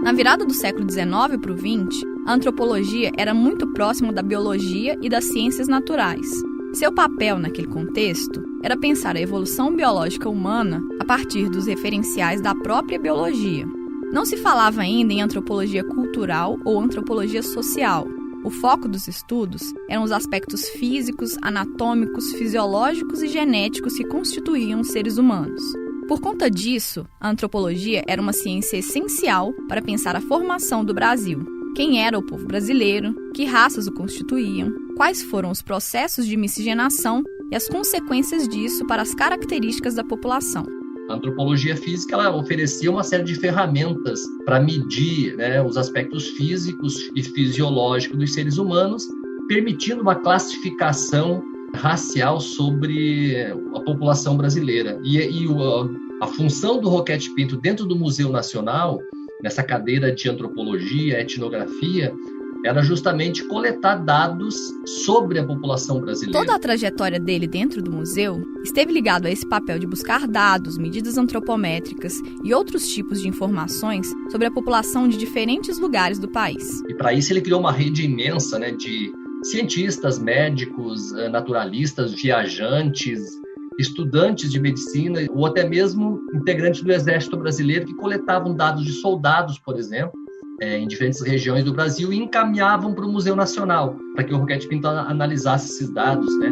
Na virada do século XIX para o XX, a antropologia era muito próxima da biologia e das ciências naturais. Seu papel naquele contexto era pensar a evolução biológica humana a partir dos referenciais da própria biologia. Não se falava ainda em antropologia cultural ou antropologia social. O foco dos estudos eram os aspectos físicos, anatômicos, fisiológicos e genéticos que constituíam os seres humanos. Por conta disso, a antropologia era uma ciência essencial para pensar a formação do Brasil. Quem era o povo brasileiro, que raças o constituíam, quais foram os processos de miscigenação e as consequências disso para as características da população. A antropologia física ela oferecia uma série de ferramentas para medir, né, os aspectos físicos e fisiológicos dos seres humanos, permitindo uma classificação racial sobre a população brasileira. E a função do Roquete Pinto dentro do Museu Nacional, nessa cadeira de antropologia, etnografia, era justamente coletar dados sobre a população brasileira. Toda a trajetória dele dentro do museu esteve ligado a esse papel de buscar dados, medidas antropométricas e outros tipos de informações sobre a população de diferentes lugares do país. E para isso ele criou uma rede imensa, né, de cientistas, médicos, naturalistas, viajantes, estudantes de medicina ou até mesmo integrantes do Exército Brasileiro que coletavam dados de soldados, por exemplo, em diferentes regiões do Brasil e encaminhavam para o Museu Nacional para que o Roquete Pinto analisasse esses dados, né?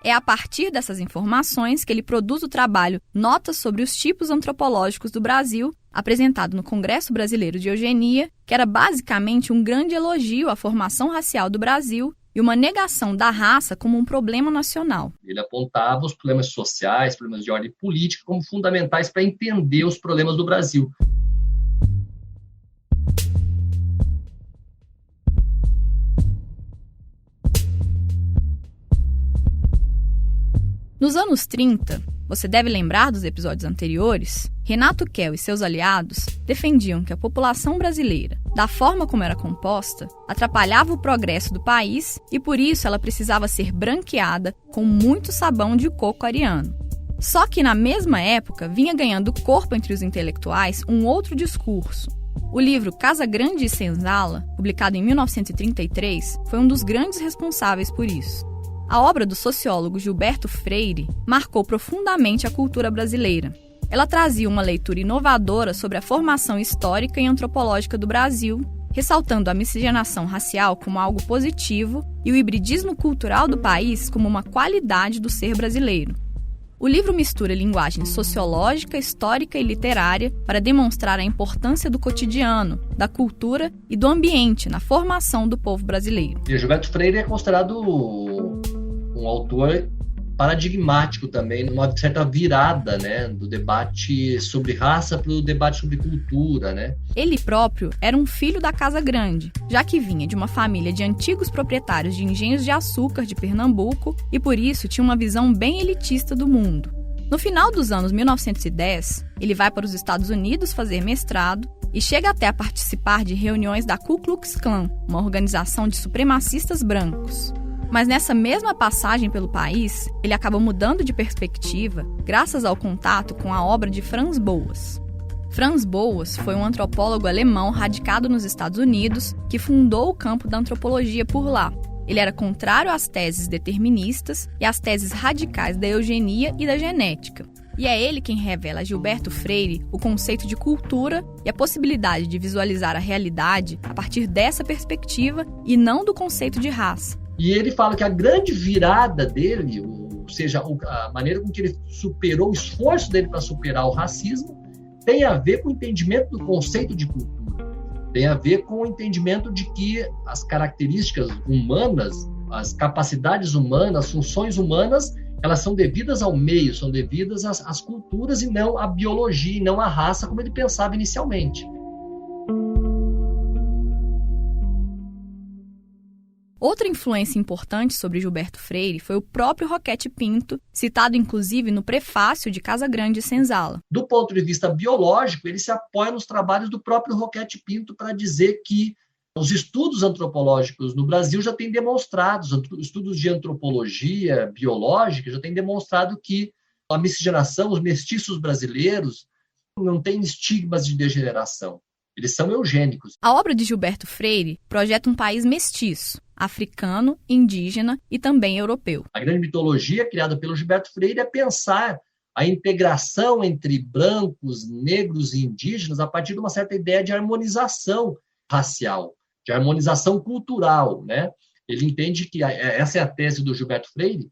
É a partir dessas informações que ele produz o trabalho Notas sobre os Tipos Antropológicos do Brasil, apresentado no Congresso Brasileiro de Eugenia, que era basicamente um grande elogio à formação racial do Brasil e uma negação da raça como um problema nacional. Ele apontava os problemas sociais, problemas de ordem política como fundamentais para entender os problemas do Brasil. Nos anos 30, você deve lembrar dos episódios anteriores, Renato Kell e seus aliados defendiam que a população brasileira, da forma como era composta, atrapalhava o progresso do país e por isso ela precisava ser branqueada com muito sabão de coco ariano. Só que na mesma época vinha ganhando corpo entre os intelectuais um outro discurso. O livro Casa Grande e Senzala, publicado em 1933, foi um dos grandes responsáveis por isso. A obra do sociólogo Gilberto Freire marcou profundamente a cultura brasileira. Ela trazia uma leitura inovadora sobre a formação histórica e antropológica do Brasil, ressaltando a miscigenação racial como algo positivo e o hibridismo cultural do país como uma qualidade do ser brasileiro. O livro mistura linguagem sociológica, histórica e literária para demonstrar a importância do cotidiano, da cultura e do ambiente na formação do povo brasileiro. E Gilberto Freire é considerado um autor paradigmático também, numa certa virada, né, do debate sobre raça para o debate sobre cultura, né? Ele próprio era um filho da Casa Grande, já que vinha de uma família de antigos proprietários de engenhos de açúcar de Pernambuco e por isso tinha uma visão bem elitista do mundo. No final dos anos 1910, ele vai para os Estados Unidos fazer mestrado e chega até a participar de reuniões da Ku Klux Klan, uma organização de supremacistas brancos. Mas nessa mesma passagem pelo país, ele acaba mudando de perspectiva graças ao contato com a obra de Franz Boas. Franz Boas foi um antropólogo alemão radicado nos Estados Unidos que fundou o campo da antropologia por lá. Ele era contrário às teses deterministas e às teses radicais da eugenia e da genética. E é ele quem revela a Gilberto Freire o conceito de cultura e a possibilidade de visualizar a realidade a partir dessa perspectiva e não do conceito de raça. E ele fala que a grande virada dele, ou seja, a maneira com que ele superou, o esforço dele para superar o racismo, tem a ver com o entendimento do conceito de cultura. Tem a ver com o entendimento de que as características humanas, as capacidades humanas, as funções humanas, elas são devidas ao meio, são devidas às culturas e não à biologia, e não à raça, como ele pensava inicialmente. Outra influência importante sobre Gilberto Freire foi o próprio Roquete Pinto, citado inclusive no prefácio de Casagrande e Senzala. Do ponto de vista biológico, ele se apoia nos trabalhos do próprio Roquete Pinto para dizer que os estudos antropológicos no Brasil já têm demonstrado, os estudos de antropologia biológica já têm demonstrado que a miscigenação, os mestiços brasileiros, não têm estigmas de degeneração. Eles são eugênicos. A obra de Gilberto Freire projeta um país mestiço, africano, indígena e também europeu. A grande mitologia criada pelo Gilberto Freire é pensar a integração entre brancos, negros e indígenas a partir de uma certa ideia de harmonização racial, de harmonização cultural, né? Ele entende que, essa é a tese do Gilberto Freire,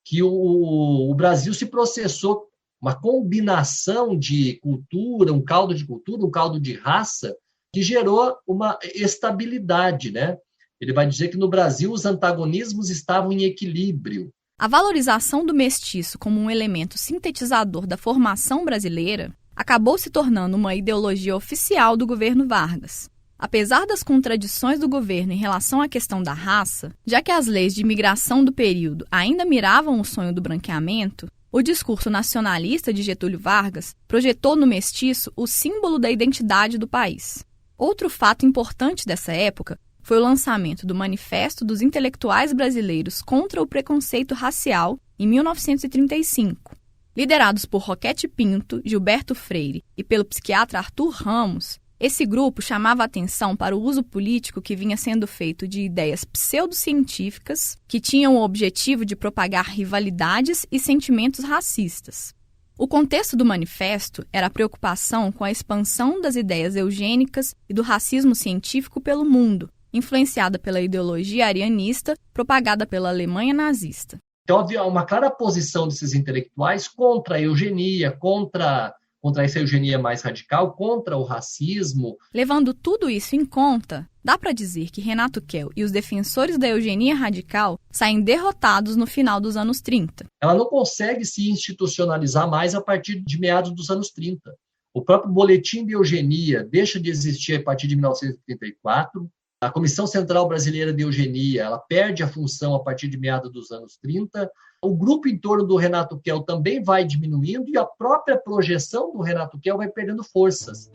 que o Brasil se processou uma combinação de cultura, um caldo de raça, que gerou uma estabilidade, né? Ele vai dizer que no Brasil os antagonismos estavam em equilíbrio. A valorização do mestiço como um elemento sintetizador da formação brasileira acabou se tornando uma ideologia oficial do governo Vargas. Apesar das contradições do governo em relação à questão da raça, já que as leis de imigração do período ainda miravam o sonho do branqueamento, o discurso nacionalista de Getúlio Vargas projetou no mestiço o símbolo da identidade do país. Outro fato importante dessa época foi o lançamento do Manifesto dos Intelectuais Brasileiros contra o Preconceito Racial, em 1935. Liderados por Roquete Pinto, Gilberto Freire e pelo psiquiatra Arthur Ramos, esse grupo chamava a atenção para o uso político que vinha sendo feito de ideias pseudocientíficas que tinham o objetivo de propagar rivalidades e sentimentos racistas. O contexto do manifesto era a preocupação com a expansão das ideias eugênicas e do racismo científico pelo mundo, influenciada pela ideologia arianista propagada pela Alemanha nazista. Então havia uma clara posição desses intelectuais contra a eugenia, contra essa eugenia mais radical, contra o racismo. Levando tudo isso em conta, dá para dizer que Renato Kell e os defensores da eugenia radical saem derrotados no final dos anos 30. Ela não consegue se institucionalizar mais a partir de meados dos anos 30. O próprio Boletim de Eugenia deixa de existir a partir de 1934. A Comissão Central Brasileira de Eugenia, ela perde a função a partir de meados dos anos 30. O grupo em torno do Renato Kell também vai diminuindo e a própria projeção do Renato Kell vai perdendo forças.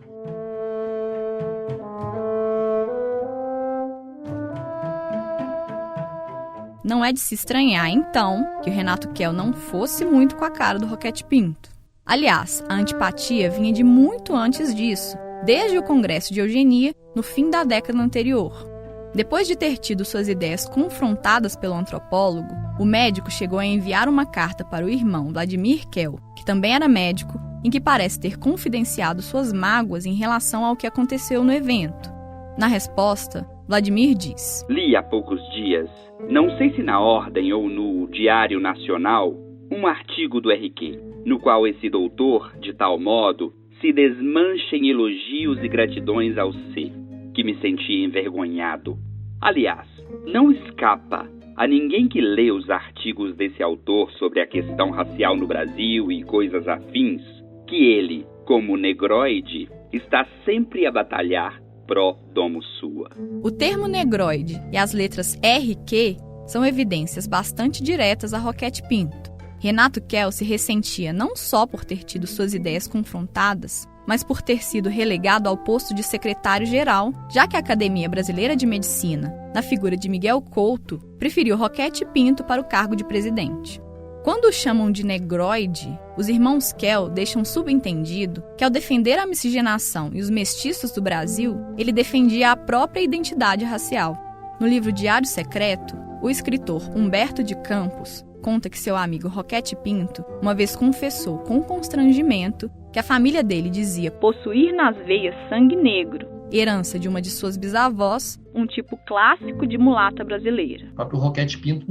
Não é de se estranhar, então, que o Renato Kell não fosse muito com a cara do Roquete Pinto. Aliás, a antipatia vinha de muito antes disso, desde o Congresso de Eugenia, no fim da década anterior. Depois de ter tido suas ideias confrontadas pelo antropólogo, o médico chegou a enviar uma carta para o irmão Vladimir Kell, que também era médico, em que parece ter confidenciado suas mágoas em relação ao que aconteceu no evento. Na resposta, Vladimir diz: Li há poucos dias, não sei se na Ordem ou no Diário Nacional, um artigo do RQ, no qual esse doutor, de tal modo, se desmancha em elogios e gratidões ao ser, que me senti envergonhado. Aliás, não escapa a ninguém que lê os artigos desse autor sobre a questão racial no Brasil e coisas afins, que ele, como negroide, está sempre a batalhar pró-domo sua. O termo negroide e as letras RQ são evidências bastante diretas a Roquete Pinto. Renato Kell se ressentia não só por ter tido suas ideias confrontadas, mas por ter sido relegado ao posto de secretário-geral, já que a Academia Brasileira de Medicina, na figura de Miguel Couto, preferiu Roquete Pinto para o cargo de presidente. Quando o chamam de negroide, os irmãos Kell deixam subentendido que, ao defender a miscigenação e os mestiços do Brasil, ele defendia a própria identidade racial. No livro Diário Secreto, o escritor Humberto de Campos conta que seu amigo Roquete Pinto uma vez confessou com constrangimento que a família dele dizia possuir nas veias sangue negro, herança de uma de suas bisavós, um tipo clássico de mulata brasileira. O próprio Roquete Pinto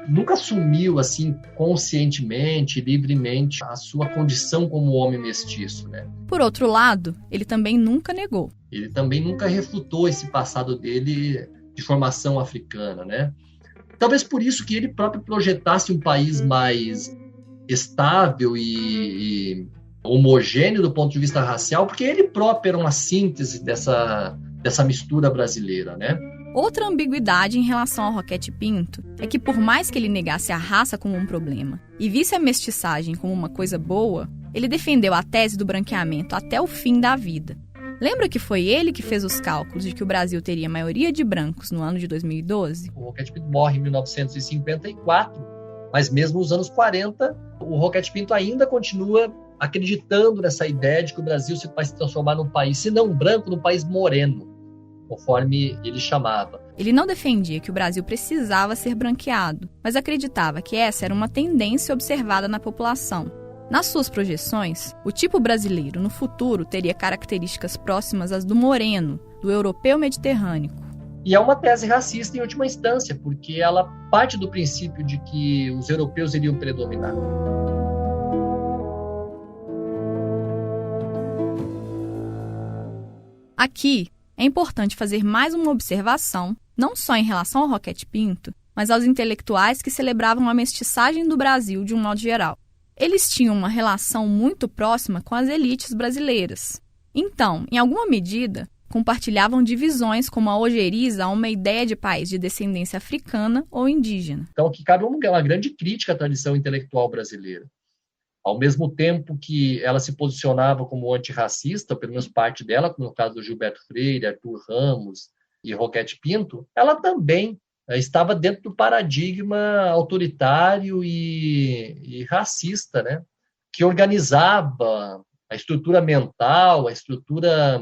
nunca assumiu assim conscientemente, livremente a sua condição como homem mestiço, né? Por outro lado, ele também nunca negou. Ele também nunca refutou esse passado dele de formação africana, né? Talvez por isso que ele próprio projetasse um país mais estável e homogêneo do ponto de vista racial, porque ele próprio era uma síntese dessa mistura brasileira, né? Outra ambiguidade em relação ao Roquete Pinto é que, por mais que ele negasse a raça como um problema e visse a mestiçagem como uma coisa boa, ele defendeu a tese do branqueamento até o fim da vida. Lembra que foi ele que fez os cálculos de que o Brasil teria maioria de brancos no ano de 2012? O Roquete Pinto morre em 1954, mas mesmo nos anos 40, o Roquete Pinto ainda continua acreditando nessa ideia de que o Brasil vai se transformar num país, se não branco, num país moreno, conforme ele chamava. Ele não defendia que o Brasil precisava ser branqueado, mas acreditava que essa era uma tendência observada na população. Nas suas projeções, o tipo brasileiro no futuro teria características próximas às do moreno, do europeu mediterrâneo. E é uma tese racista em última instância, porque ela parte do princípio de que os europeus iriam predominar. Aqui, é importante fazer mais uma observação, não só em relação ao Roquete Pinto, mas aos intelectuais que celebravam a mestiçagem do Brasil de um modo geral. Eles tinham uma relação muito próxima com as elites brasileiras. Então, em alguma medida, compartilhavam divisões como a ojeriza a uma ideia de país de descendência africana ou indígena. Então, aqui cabe uma grande crítica à tradição intelectual brasileira. Ao mesmo tempo que ela se posicionava como antirracista, pelo menos parte dela, como no caso do Gilberto Freire, Arthur Ramos e Roquete Pinto, ela também estava dentro do paradigma autoritário e racista, né? Que organizava a estrutura mental, a estrutura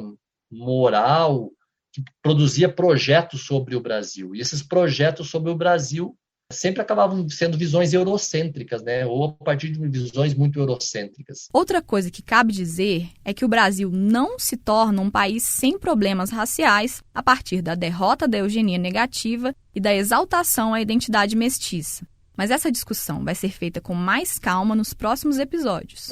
moral, que produzia projetos sobre o Brasil. E esses projetos sobre o Brasil sempre acabavam sendo visões eurocêntricas, né? Ou a partir de visões muito eurocêntricas. Outra coisa que cabe dizer é que o Brasil não se torna um país sem problemas raciais a partir da derrota da eugenia negativa e da exaltação à identidade mestiça. Mas essa discussão vai ser feita com mais calma nos próximos episódios.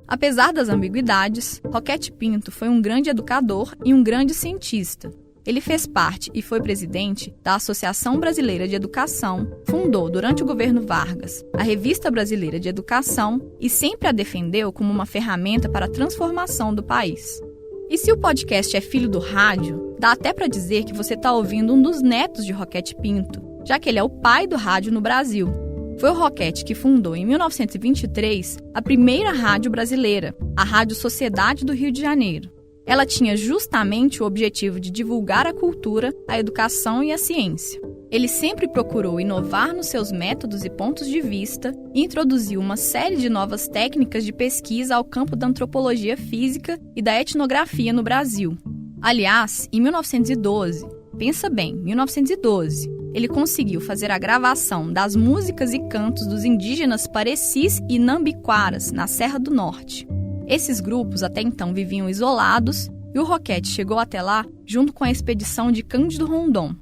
Apesar das ambiguidades, Roquete Pinto foi um grande educador e um grande cientista. Ele fez parte e foi presidente da Associação Brasileira de Educação, fundou, durante o governo Vargas, a Revista Brasileira de Educação e sempre a defendeu como uma ferramenta para a transformação do país. E se o podcast é filho do rádio, dá até para dizer que você está ouvindo um dos netos de Roquete Pinto, já que ele é o pai do rádio no Brasil. Foi o Roquete que fundou, em 1923, a primeira rádio brasileira, a Rádio Sociedade do Rio de Janeiro. Ela tinha justamente o objetivo de divulgar a cultura, a educação e a ciência. Ele sempre procurou inovar nos seus métodos e pontos de vista e introduziu uma série de novas técnicas de pesquisa ao campo da antropologia física e da etnografia no Brasil. Aliás, em 1912, pensa bem, 1912, ele conseguiu fazer a gravação das músicas e cantos dos indígenas Parecis e Nambiquaras, na Serra do Norte. Esses grupos até então viviam isolados e o Roquete chegou até lá junto com a expedição de Cândido Rondon.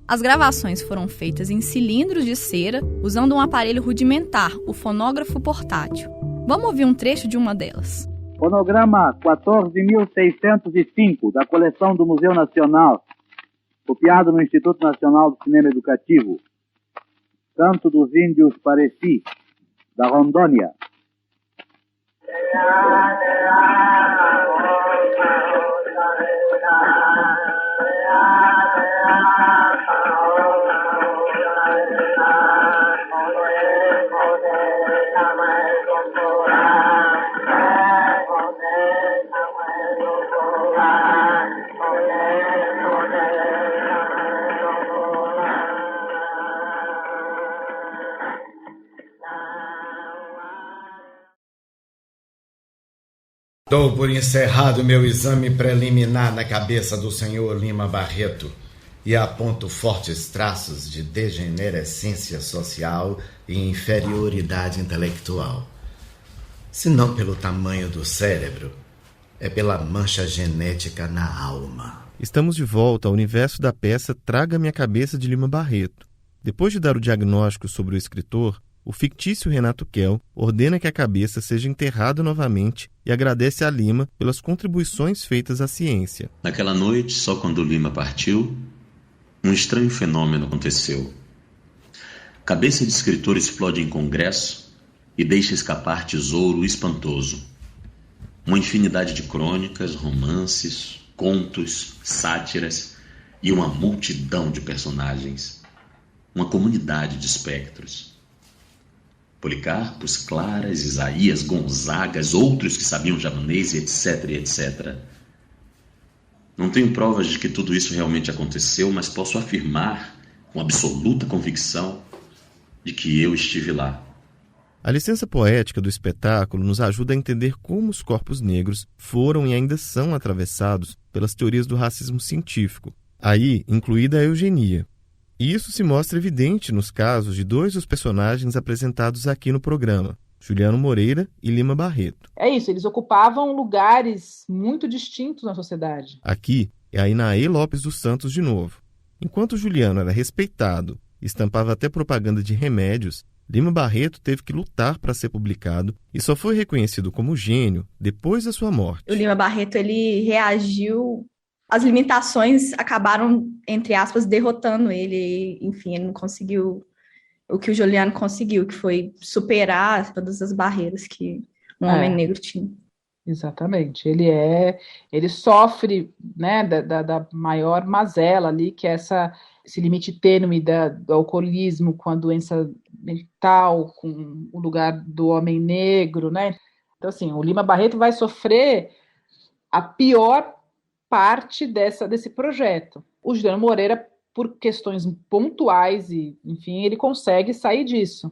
As gravações foram feitas em cilindros de cera usando um aparelho rudimentar, o fonógrafo portátil. Vamos ouvir um trecho de uma delas. Fonograma 14.605 da coleção do Museu Nacional, copiado no Instituto Nacional do Cinema Educativo. Canto dos Índios Pareci, da Rondônia. Dou por encerrado meu exame preliminar na cabeça do senhor Lima Barreto. e aponto fortes traços de degenerescência social e inferioridade intelectual. Se não pelo tamanho do cérebro, é pela mancha genética na alma. Estamos de volta ao universo da peça Traga-me a Cabeça de Lima Barreto. Depois de dar o diagnóstico sobre o escritor, o fictício Renato Kell ordena que a cabeça seja enterrada novamente e agradece a Lima pelas contribuições feitas à ciência. Naquela noite, só quando Lima partiu, um estranho fenômeno aconteceu. Cabeça de escritor explode em congresso e deixa escapar tesouro espantoso. Uma infinidade de crônicas, romances, contos, sátiras e uma multidão de personagens. Uma comunidade de espectros. Policarpos, Claras, Isaías, Gonzagas, outros que sabiam japonês, etc, etc. Não tenho provas de que tudo isso realmente aconteceu, mas posso afirmar com absoluta convicção de que eu estive lá. A licença poética do espetáculo nos ajuda a entender como os corpos negros foram e ainda são atravessados pelas teorias do racismo científico, aí incluída a eugenia. E isso se mostra evidente nos casos de dois dos personagens apresentados aqui no programa, Juliano Moreira e Lima Barreto. É isso, eles ocupavam lugares muito distintos na sociedade. Aqui é a Inaê Lopes dos Santos de novo. Enquanto Juliano era respeitado e estampava até propaganda de remédios, Lima Barreto teve que lutar para ser publicado e só foi reconhecido como gênio depois da sua morte. O Lima Barreto, ele reagiu... As limitações acabaram, entre aspas, derrotando ele. Enfim, ele não conseguiu o que o Juliano conseguiu, que foi superar todas as barreiras que um homem negro tinha. Exatamente. Ele sofre, né, da maior mazela ali, que é esse limite tênue do alcoolismo com a doença mental, com o lugar do homem negro, né? Então, assim, o Lima Barreto vai sofrer a pior parte desse projeto. O Juliano Moreira, por questões pontuais, e, enfim, ele consegue sair disso.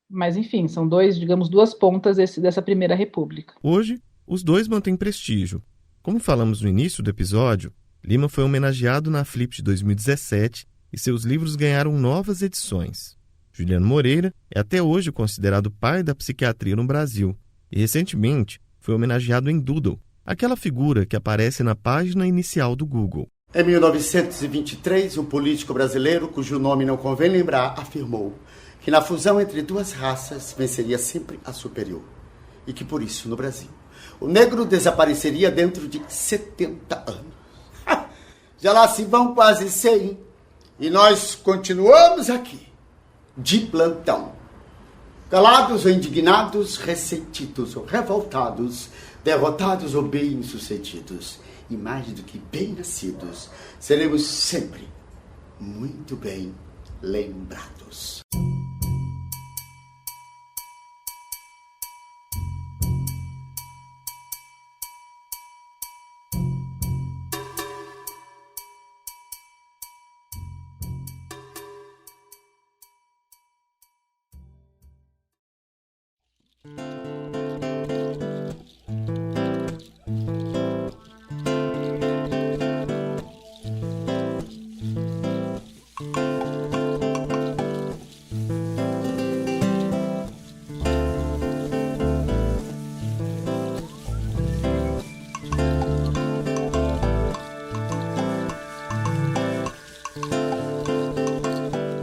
Mas, enfim, são duas pontas dessa Primeira República. Hoje, os dois mantêm prestígio. Como falamos no início do episódio, Lima foi homenageado na Flip de 2017 e seus livros ganharam novas edições. Juliano Moreira é até hoje considerado o pai da psiquiatria no Brasil e, recentemente, foi homenageado em Doodle, aquela figura que aparece na página inicial do Google. Em 1923, um político brasileiro, cujo nome não convém lembrar, afirmou que na fusão entre duas raças venceria sempre a superior. E que por isso, no Brasil, o negro desapareceria dentro de 70 anos. Já lá se vão quase 100 e nós continuamos aqui, de plantão. Calados ou indignados, ressentidos ou revoltados, derrotados ou bem-sucedidos, e mais do que bem-nascidos, seremos sempre muito bem lembrados.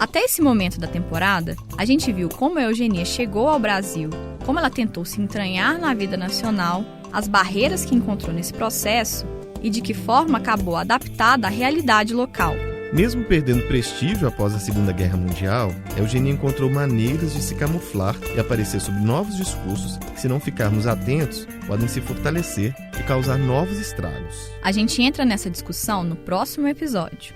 Até esse momento da temporada, a gente viu como a eugenia chegou ao Brasil, como ela tentou se entranhar na vida nacional, as barreiras que encontrou nesse processo e de que forma acabou adaptada à realidade local. Mesmo perdendo prestígio após a Segunda Guerra Mundial, a eugenia encontrou maneiras de se camuflar e aparecer sob novos discursos que, se não ficarmos atentos, podem se fortalecer e causar novos estragos. A gente entra nessa discussão no próximo episódio.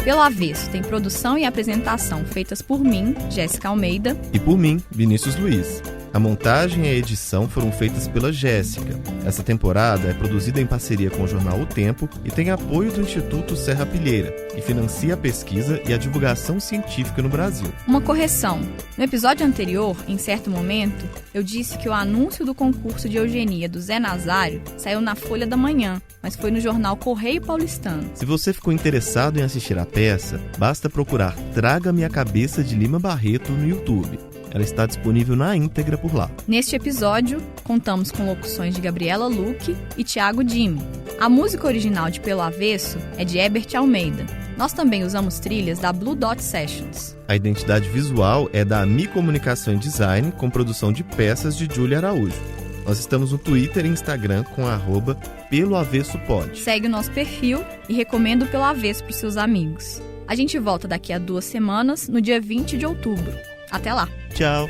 Pelo Avesso tem produção e apresentação feitas por mim, Jéssica Almeida. E por mim, Vinícius Luiz. A montagem e a edição foram feitas pela Jéssica. Essa temporada é produzida em parceria com o jornal O Tempo e tem apoio do Instituto Serra Pilheira, que financia a pesquisa e a divulgação científica no Brasil. Uma correção. No episódio anterior, em certo momento, eu disse que o anúncio do concurso de eugenia do Zé Nazário saiu na Folha da Manhã, mas foi no jornal Correio Paulistano. Se você ficou interessado em assistir a peça, basta procurar Traga-me a Cabeça de Lima Barreto no YouTube. Ela está disponível na íntegra por lá. Neste episódio, contamos com locuções de Gabriela Luque e Thiago Dime. A música original de Pelo Avesso é de Herbert Almeida. Nós também usamos trilhas da Blue Dot Sessions. A identidade visual é da Mi Comunicação e Design, com produção de peças de Júlia Araújo. Nós estamos no Twitter e Instagram com @PeloAvessoPod. Segue o nosso perfil e recomenda o Pelo Avesso para os seus amigos. A gente volta daqui a 2 semanas, no dia 20 de outubro. Até lá. Tchau.